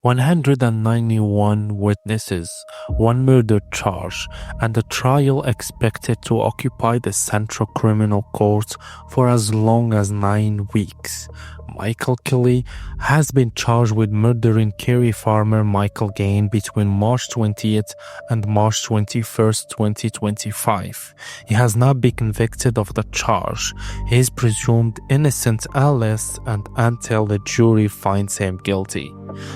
191 witnesses, one murder charge, and a trial expected to occupy the Central Criminal Court for as long as 9 weeks. Michael Kelley has been charged with murdering Kerry farmer Michael Gaine between March 20th and March 21st, 2025. He has not been convicted of the charge. He is presumed innocent unless and until the jury finds him guilty.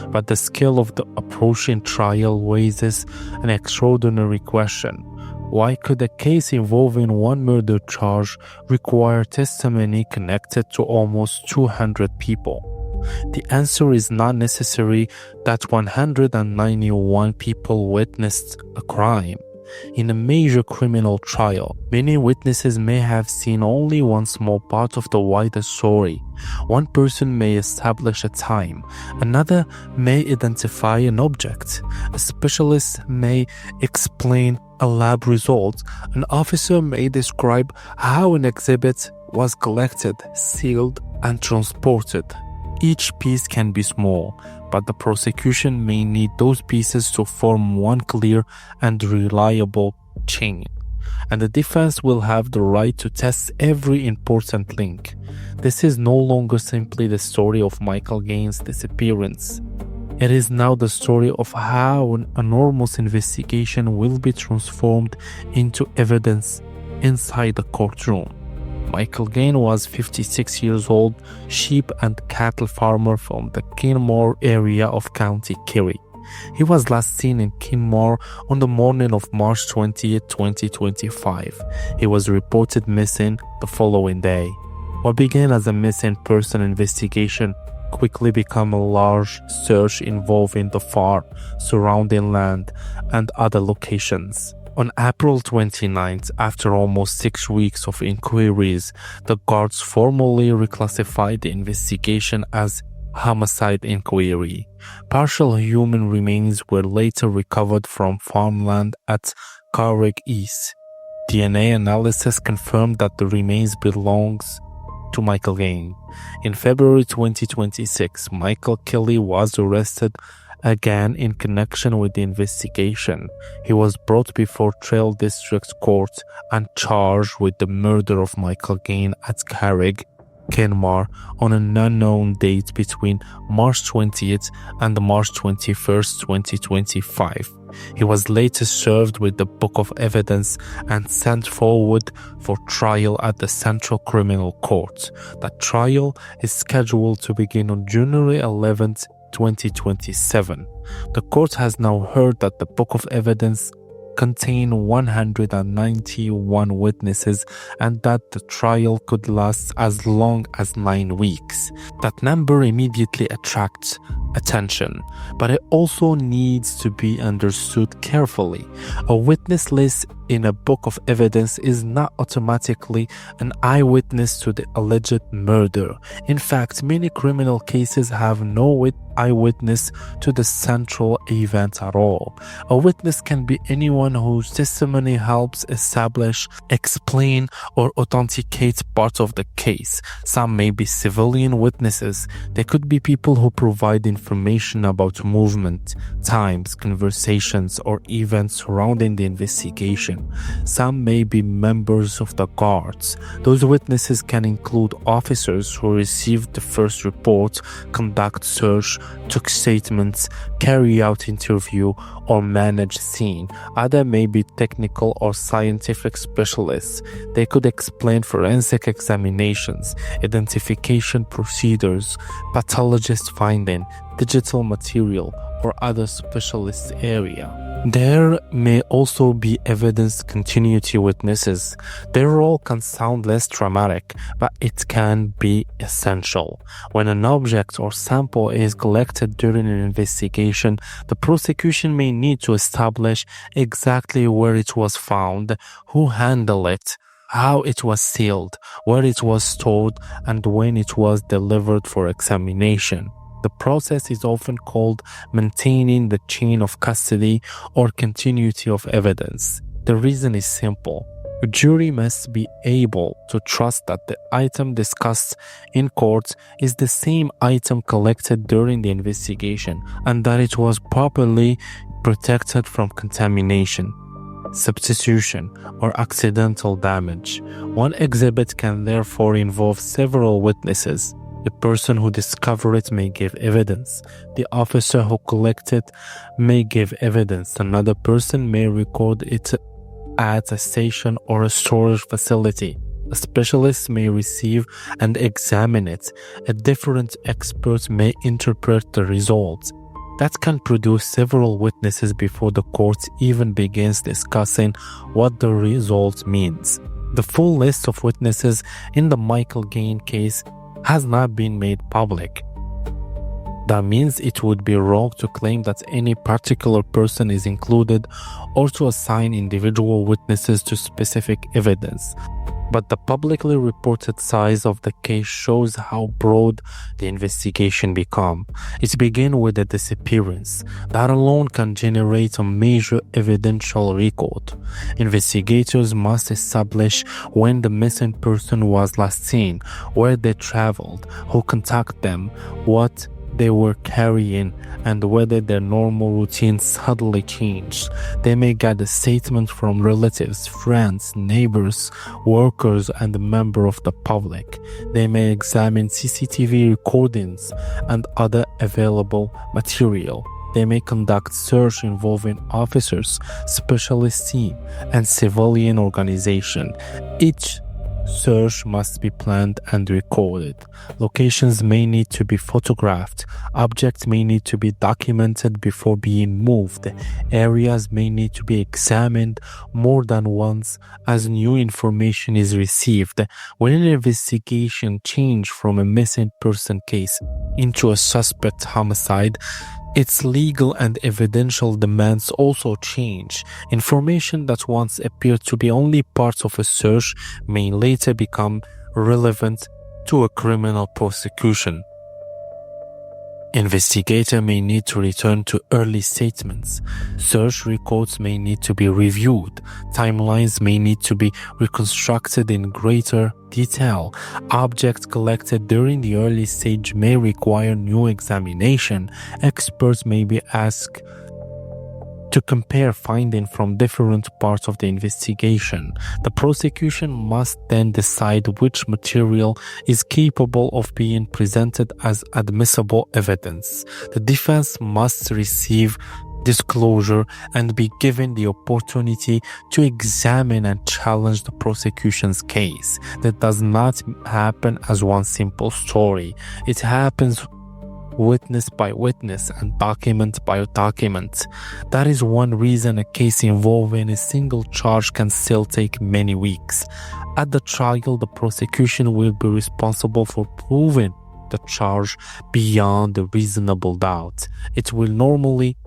But the scale of the approaching trial raises an extraordinary question. Why could a case involving one murder charge require testimony connected to almost 200 people? The answer is not necessarily that 191 people witnessed a crime. In a major criminal trial, many witnesses may have seen only one small part of the wider story. One person may establish a time, another may identify an object, a specialist may explain a lab result, an officer may describe how an exhibit was collected, sealed, and transported. Each piece can be small, but the prosecution may need those pieces to form one clear and reliable chain, and the defense will have the right to test every important link. This is no longer simply the story of Michael Gaine's disappearance. It is now the story of how an enormous investigation will be transformed into evidence inside the courtroom. Michael Gaine was 56 years old, sheep and cattle farmer from the Kenmore area of County Kerry. He was last seen in Kenmore on the morning of March 20, 2025. He was reported missing the following day. What began as a missing person investigation quickly became a large search involving the farm, surrounding land, and other locations. On April 29th, after almost 6 weeks of inquiries, the guards formally reclassified the investigation as homicide inquiry. Partial human remains were later recovered from farmland at Carrick East. DNA analysis confirmed that the remains belongs to Michael Gaine. In February 2026, Michael Kelley was arrested again in connection with the investigation. He was brought before Trail District Court and charged with the murder of Michael Gaine at Carrick, Kenmore, on an unknown date between March 20th and March 21st, 2025. He was later served with the book of evidence and sent forward for trial at the Central Criminal Court. That trial is scheduled to begin on January 11th, 2027. The court has now heard that the book of evidence contained 191 witnesses and that the trial could last as long as 9 weeks. That number immediately attracts attention, but it also needs to be understood carefully. A witness list in a book of evidence is not automatically an eyewitness to the alleged murder. In fact, many criminal cases have no eyewitness to the central event at all. A witness can be anyone whose testimony helps establish, explain, or authenticate part of the case. Some may be civilian witnesses. They could be people who provide information about movement, times, conversations, or events surrounding the investigation. Some may be members of the guards. Those witnesses can include officers who received the first report, conduct search, took statements, carry out interview, or manage scene. Others may be technical or scientific specialists. They could explain forensic examinations, identification procedures, pathologist finding, digital material, or other specialist area. There may also be evidence continuity witnesses. Their role can sound less dramatic, but it can be essential. When an object or sample is collected during an investigation, the prosecution may need to establish exactly where it was found, who handled it, how it was sealed, where it was stored, and when it was delivered for examination. The process is often called maintaining the chain of custody or continuity of evidence. The reason is simple. A jury must be able to trust that the item discussed in court is the same item collected during the investigation and that it was properly protected from contamination, substitution, or accidental damage. One exhibit can therefore involve several witnesses. The person who discovered it may give evidence. The officer who collected may give evidence. Another person may record it at a station or a storage facility. A specialist may receive and examine it. A different expert may interpret the results. That can produce several witnesses before the court even begins discussing what the result means. The full list of witnesses in the Michael Gaine case has not been made public. That means it would be wrong to claim that any particular person is included or to assign individual witnesses to specific evidence. But the publicly reported size of the case shows how broad the investigation became. It began with a disappearance. That alone can generate a major evidential record. Investigators must establish when the missing person was last seen, where they traveled, who contacted them, what they were carrying, and whether their normal routine suddenly changed. They may get a statement from relatives, friends, neighbors, workers, and members of the public. They may examine CCTV recordings and other available material. They may conduct search involving officers, specialist team, and civilian organization. Each search must be planned and recorded. Locations may need to be photographed. Objects may need to be documented before being moved. Areas may need to be examined more than once as new information is received. When an investigation changes from a missing person case into a suspect homicide, its legal and evidential demands also change. Information that once appeared to be only part of a search may later become relevant to a criminal prosecution. Investigator may need to return to early statements. Search records may need to be reviewed. Timelines may need to be reconstructed in greater detail. Objects collected during the early stage may require new examination. Experts may be asked to compare findings from different parts of the investigation. The prosecution must then decide which material is capable of being presented as admissible evidence. The defense must receive disclosure and be given the opportunity to examine and challenge the prosecution's case. That does not happen as one simple story. It happens witness by witness and document by document. That is one reason a case involving a single charge can still take many weeks. At the trial, the prosecution will be responsible for proving the charge beyond a reasonable doubt. It will normally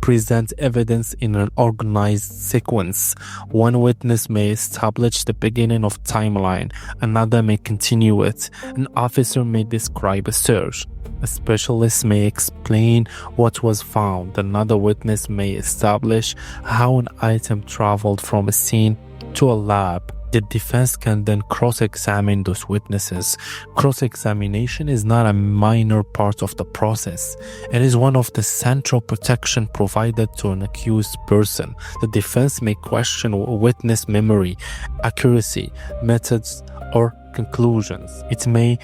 present evidence in an organized sequence. One witness may establish the beginning of timeline, another may continue it, an officer may describe a search, a specialist may explain what was found, another witness may establish how an item traveled from a scene to a lab. The defense can then cross-examine those witnesses. Cross-examination is not a minor part of the process. It is one of the central protection provided to an accused person. The defense may question witness memory, accuracy, methods, or conclusions. It may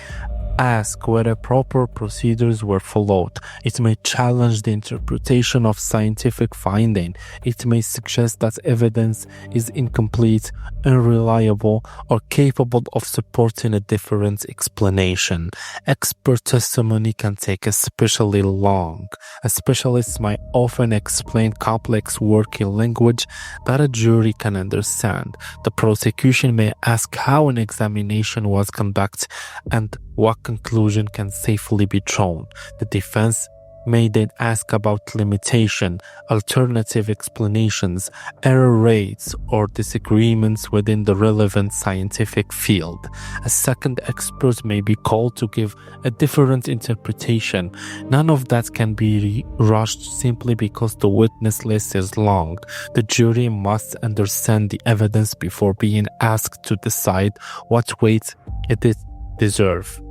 ask whether proper procedures were followed. It may challenge the interpretation of scientific finding. It may suggest that evidence is incomplete, unreliable, or capable of supporting a different explanation. Expert testimony can take especially long. A specialist might often explain complex working language that a jury can understand. The prosecution may ask how an examination was conducted and what conclusion can safely be drawn. The defense may then ask about limitation, alternative explanations, error rates, or disagreements within the relevant scientific field. A second expert may be called to give a different interpretation. None of that can be rushed simply because the witness list is long. The jury must understand the evidence before being asked to decide what weight it deserves.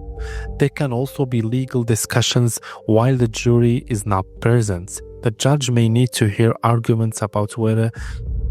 There can also be legal discussions while the jury is not present. The judge may need to hear arguments about whether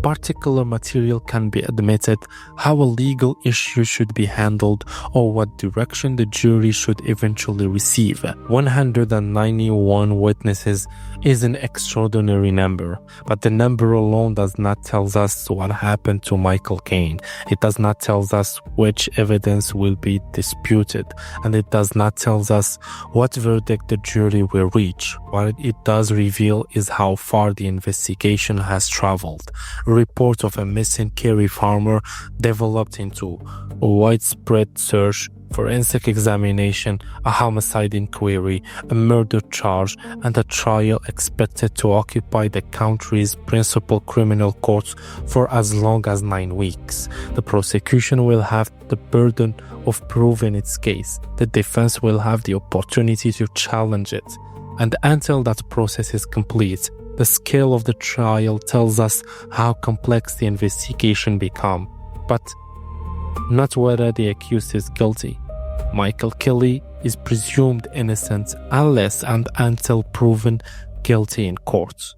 particular material can be admitted, how a legal issue should be handled, or what direction the jury should eventually receive. 191 witnesses is an extraordinary number, but the number alone does not tell us what happened to Michael Gaine. It does not tell us which evidence will be disputed, and it does not tell us what verdict the jury will reach. What it does reveal is how far the investigation has traveled. A report of a missing Kerry farmer developed into a widespread search, forensic examination, a homicide inquiry, a murder charge, and a trial expected to occupy the country's principal criminal courts for as long as 9 weeks. The prosecution will have the burden of proving its case. The defense will have the opportunity to challenge it. And until that process is complete, the scale of the trial tells us how complex the investigation becomes, but not whether the accused is guilty. Michael Kelley is presumed innocent unless and until proven guilty in court.